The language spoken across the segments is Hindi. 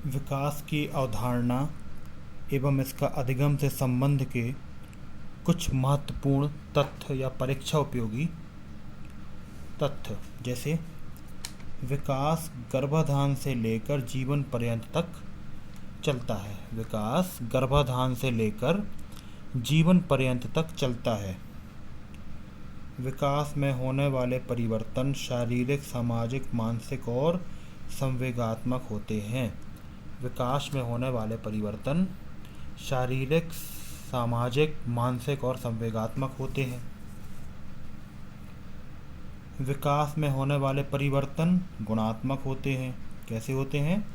विकास की अवधारणा एवं इसका अधिगम से संबंध के कुछ महत्वपूर्ण तथ्य या परीक्षा उपयोगी तथ्य, जैसे विकास गर्भाधान से लेकर जीवन पर्यंत तक चलता है। विकास गर्भाधान से लेकर जीवन पर्यंत तक चलता है। विकास में होने वाले परिवर्तन शारीरिक, सामाजिक, मानसिक और संवेगात्मक होते हैं। विकास में होने वाले परिवर्तन शारीरिक, सामाजिक, मानसिक और संवेगात्मक होते हैं। विकास में होने वाले परिवर्तन गुणात्मक होते हैं। कैसे होते हैं?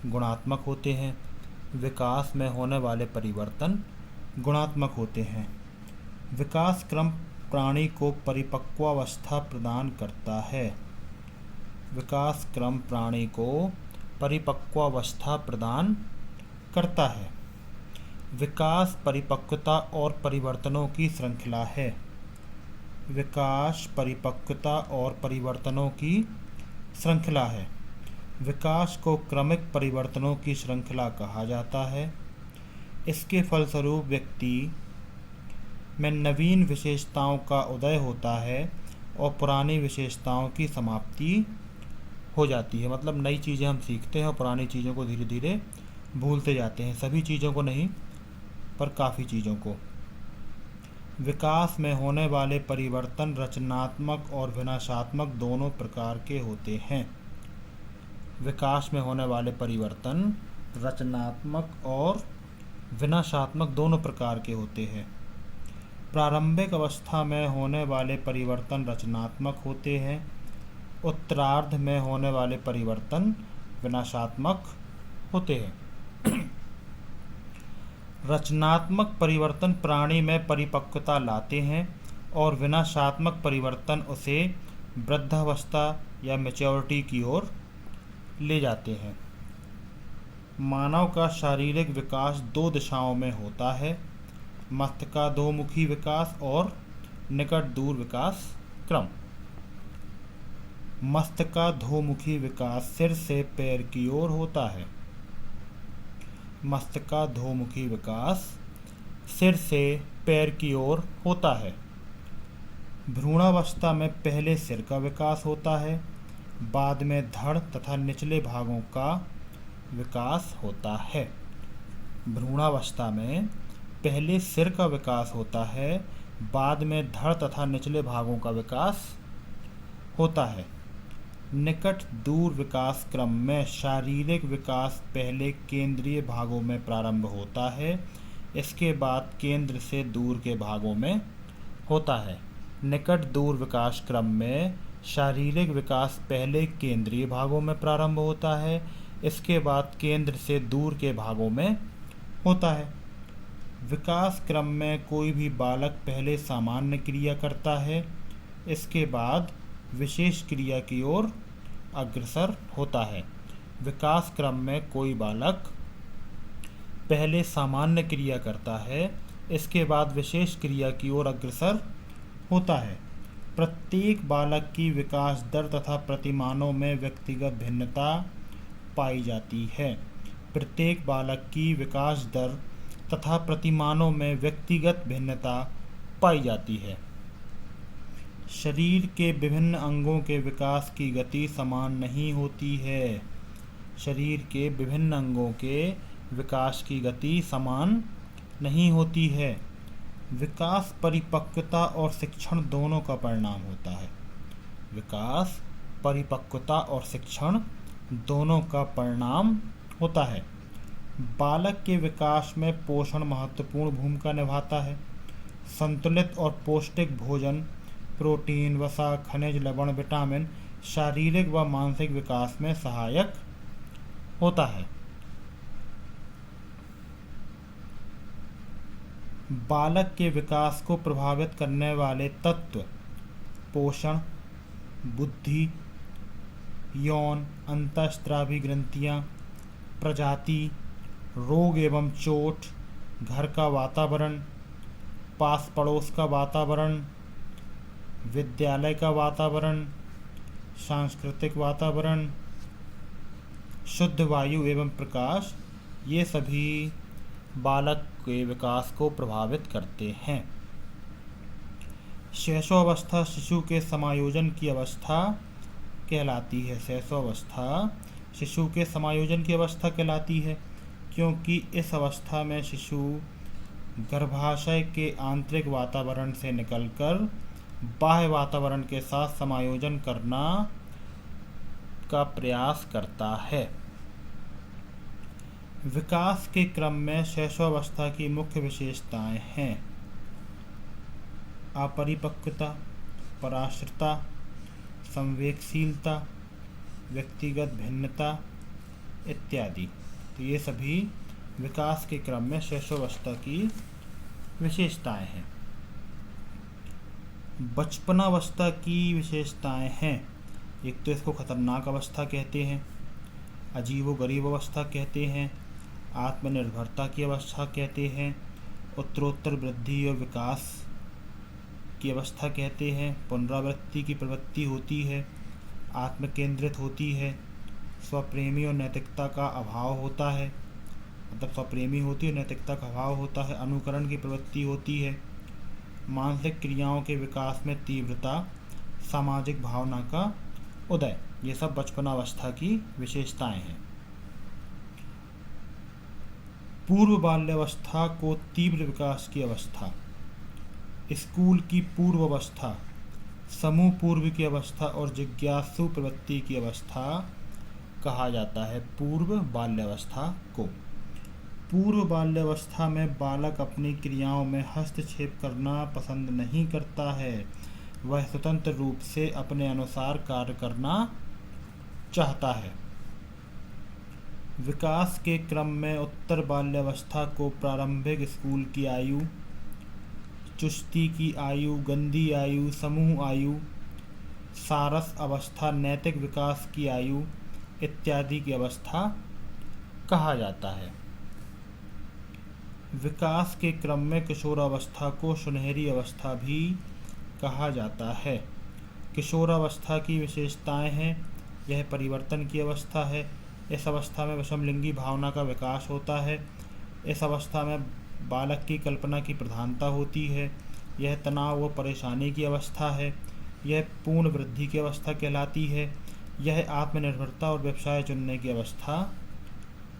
गुणात्मक होते हैं। विकास में होने वाले परिवर्तन गुणात्मक होते हैं। विकास क्रम प्राणी को परिपक्वावस्था प्रदान करता है। विकास क्रम प्राणी को परिपक्वावस्था प्रदान करता है। विकास परिपक्वता और परिवर्तनों की श्रृंखला है। विकास परिपक्वता और परिवर्तनों की श्रृंखला है। विकास को क्रमिक परिवर्तनों की श्रृंखला कहा जाता है। इसके फलस्वरूप व्यक्ति में नवीन विशेषताओं का उदय होता है और पुरानी विशेषताओं की समाप्ति हो जाती है। मतलब नई चीज़ें हम सीखते हैं और पुरानी चीज़ों को धीरे धीरे भूलते जाते हैं। सभी चीज़ों को नहीं, पर काफ़ी चीज़ों को। विकास में होने वाले परिवर्तन रचनात्मक और विनाशात्मक दोनों प्रकार के होते हैं। विकास में होने वाले परिवर्तन रचनात्मक और विनाशात्मक दोनों प्रकार के होते हैं। प्रारंभिक अवस्था में होने वाले परिवर्तन रचनात्मक होते हैं। उत्तरार्ध में होने वाले परिवर्तन विनाशात्मक होते हैं। रचनात्मक परिवर्तन प्राणी में परिपक्वता लाते हैं और विनाशात्मक परिवर्तन उसे वृद्धावस्था या मैच्योरिटी की ओर ले जाते हैं। मानव का शारीरिक विकास दो दिशाओं में होता है: मस्तिष्काधोमुखी विकास और निकट दूर विकास क्रम। मस्तिष्काधोमुखी विकास सिर से पैर की ओर होता है। मस्तिष्काधोमुखी विकास सिर से पैर की ओर होता है। भ्रूणावस्था में पहले सिर का विकास होता है, बाद में धड़ तथा निचले भागों का विकास होता है। भ्रूणावस्था में पहले सिर का विकास होता है, बाद में धड़ तथा निचले भागों का विकास होता है। निकट दूर विकास क्रम में शारीरिक विकास पहले केंद्रीय भागों में प्रारंभ होता है, इसके बाद केंद्र से दूर के भागों में होता है। निकट दूर विकास क्रम में शारीरिक विकास पहले केंद्रीय भागों में प्रारंभ होता है, इसके बाद केंद्र से दूर के भागों में होता है। विकास क्रम में कोई भी बालक पहले सामान्य क्रिया करता है, इसके बाद विशेष क्रिया की ओर अग्रसर होता है। विकास क्रम में कोई बालक पहले सामान्य क्रिया करता है, इसके बाद विशेष क्रिया की ओर अग्रसर होता है। प्रत्येक बालक की विकास दर तथा प्रतिमानों में व्यक्तिगत भिन्नता पाई जाती है। प्रत्येक बालक की विकास दर तथा प्रतिमानों में व्यक्तिगत भिन्नता पाई जाती है। शरीर के विभिन्न अंगों के विकास की गति समान नहीं होती है। शरीर के विभिन्न अंगों के विकास की गति समान नहीं होती है। विकास परिपक्वता और शिक्षण दोनों का परिणाम होता है। विकास परिपक्वता और शिक्षण दोनों का परिणाम होता है। बालक के विकास में पोषण महत्वपूर्ण भूमिका निभाता है। संतुलित और पौष्टिक भोजन, प्रोटीन, वसा, खनिज, लवण, विटामिन शारीरिक व मानसिक विकास में सहायक होता है। बालक के विकास को प्रभावित करने वाले तत्व पोषण, बुद्धि, यौन अंतःस्रावी ग्रंथियाँ, प्रजाति, रोग एवं चोट, घर का वातावरण, पास पड़ोस का वातावरण, विद्यालय का वातावरण, सांस्कृतिक वातावरण, शुद्ध वायु एवं प्रकाश, ये सभी बालक के विकास को प्रभावित करते हैं। शैशवावस्था शिशु के समायोजन की अवस्था कहलाती है। शैशवावस्था शिशु के समायोजन की अवस्था कहलाती है, क्योंकि इस अवस्था में शिशु गर्भाशय के आंतरिक वातावरण से निकलकर बाह्य वातावरण के साथ समायोजन करना का प्रयास करता है। विकास के क्रम में शैशवावस्था की मुख्य विशेषताएं हैं: अपरिपक्वता, पराश्रता, संवेगशीलता, व्यक्तिगत भिन्नता इत्यादि। तो ये सभी विकास के क्रम में शैशवावस्था की विशेषताएं हैं। बचपनावस्था की विशेषताएं हैं: एक तो इसको खतरनाक अवस्था कहते हैं, अजीबोगरीब अवस्था कहते हैं, आत्मनिर्भरता की अवस्था कहते हैं, उत्तरोत्तर वृद्धि और विकास की अवस्था कहते हैं, पुनरावृत्ति की प्रवृत्ति होती है, आत्मकेंद्रित होती है, स्वप्रेमी और नैतिकता का अभाव होता है, मतलब स्वप्रेमी होती है, नैतिकता का अभाव होता है, अनुकरण की प्रवृत्ति होती है, मानसिक क्रियाओं के विकास में तीव्रता, सामाजिक भावना का उदय। ये सब बचपनावस्था की विशेषताएं हैं। पूर्व बाल्यावस्था को तीव्र विकास की अवस्था, स्कूल की पूर्व अवस्था, समूह पूर्व की अवस्था और जिज्ञासु प्रवृत्ति की अवस्था कहा जाता है। पूर्व बाल्यावस्था को। पूर्व बाल्यावस्था में बालक अपनी क्रियाओं में हस्तक्षेप करना पसंद नहीं करता है, वह स्वतंत्र रूप से अपने अनुसार कार्य करना चाहता है। विकास के क्रम में उत्तर बाल्यावस्था को प्रारंभिक स्कूल की आयु, चुस्ती की आयु, गंदी आयु, समूह आयु, सारस अवस्था, नैतिक विकास की आयु इत्यादि की अवस्था कहा जाता है। विकास के क्रम में किशोरावस्था को सुनहरी अवस्था भी कहा जाता है। किशोरावस्था की विशेषताएं हैं: यह परिवर्तन की अवस्था है। इस अवस्था में विषमलिंगी भावना का विकास होता है। इस अवस्था में बालक की कल्पना की प्रधानता होती है। यह तनाव व परेशानी की अवस्था है। यह पूर्ण वृद्धि की अवस्था कहलाती है। यह आत्मनिर्भरता और व्यवसाय चुनने की अवस्था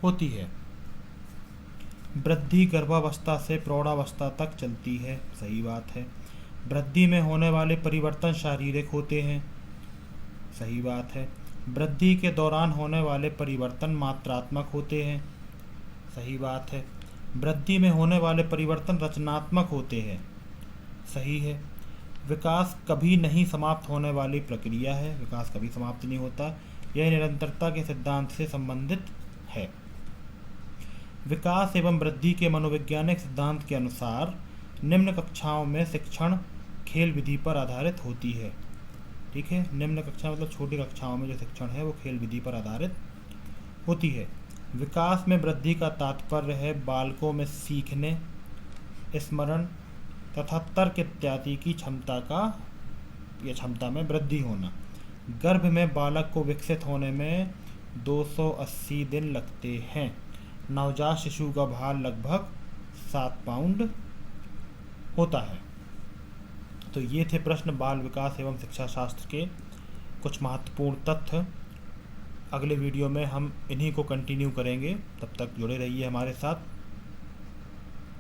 होती है। वृद्धि गर्भावस्था से प्रौढ़ावस्था तक चलती है। सही बात है। वृद्धि में होने वाले परिवर्तन शारीरिक होते हैं। सही बात है। वृद्धि के दौरान होने वाले परिवर्तन मात्रात्मक होते हैं। सही बात है। वृद्धि में होने वाले परिवर्तन रचनात्मक होते हैं। सही है। विकास कभी नहीं समाप्त होने वाली प्रक्रिया है। विकास कभी समाप्त नहीं होता। यह निरंतरता के सिद्धांत से संबंधित है। विकास एवं वृद्धि के मनोवैज्ञानिक सिद्धांत के अनुसार निम्न कक्षाओं में शिक्षण खेल विधि पर आधारित होती है। ठीक है। निम्न कक्षा मतलब छोटी कक्षाओं में जो शिक्षण है वो खेल विधि पर आधारित होती है। विकास में वृद्धि का तात्पर्य है बालकों में सीखने, स्मरण तथा तर्क इत्यादि की क्षमता में वृद्धि होना। गर्भ में बालक को विकसित होने में 280 दिन लगते हैं। नवजात शिशु का भार लगभग 7 पाउंड होता है। तो ये थे प्रश्न बाल विकास एवं शिक्षा शास्त्र के कुछ महत्वपूर्ण तथ्य। अगले वीडियो में हम इन्हीं को कंटिन्यू करेंगे। तब तक जुड़े रहिए हमारे साथ।